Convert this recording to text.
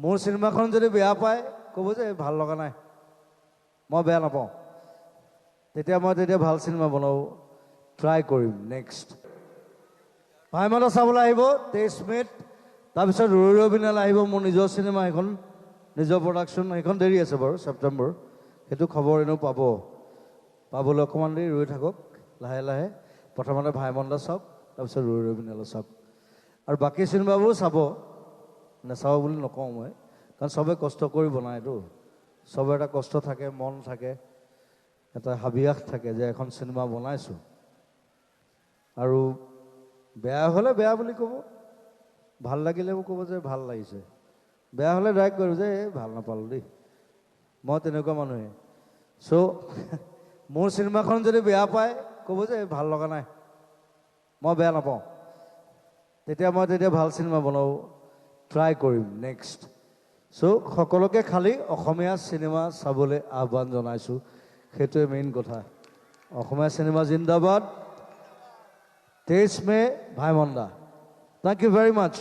মোৰ চিনেমাখন যদি বেয়া পায় ক'ব যে ভাল লগা নাই, মই বেয়া নাপাওঁ, তেতিয়া মই ভাল চিনেমা বনাব ট্ৰাই কৰিম। নেক্সট ভাইমনা চাবলৈ আহিব 23 মে'ত। তাৰপিছত ৰৈ ৰৈ বিনালে আহিব, মোৰ নিজৰ চিনেমা, সেইখন নিজৰ প্ৰডাকশ্যন, সেইখন দেৰি আছে বাৰু, ছেপ্টেম্বৰ। সেইটো খবৰ এনেও পাবলৈ অকণমান দেৰি ৰৈ থাকক, লাহে লাহে। প্ৰথমতে ভাইমন্দা চাওক, তাৰপিছত ৰৈ ৰৈ বিনালে চাওক। আৰু বাকী চিনেমাবোৰ চাব, নাচাব বুলি নকওঁ মই, কাৰণ চবে কষ্ট কৰি বনায়তো, চবৰ এটা কষ্ট থাকে, মন থাকে, এটা হাবিয়াস থাকে যে এখন চিনেমা বনাইছোঁ। আৰু বেয়া হ'লে বেয়া বুলি ক'ব, ভাল লাগিলেও ক'ব যে ভাল লাগিছে। বেয়া হ'লে ডাইৰেক্ট কৰিব যে ভাল নাপালোঁ দেই, মই তেনেকুৱা মানুহে। চ' মোৰ চিনেমাখন যদি বেয়া পায় ক'ব যে ভাল লগা নাই, মই বেয়া নাপাওঁ, তেতিয়া মই ভাল চিনেমা বনাব ট্ৰাই কৰিম। নেক্সট চ' সকলোকে খালি অসমীয়া চিনেমা চাবলৈ আহ্বান জনাইছোঁ, সেইটোৱে মেইন কথা। অসমীয়া চিনেমা জিন্দাবাদ। 23 মে' ভাইমন্দা। Thank you very much.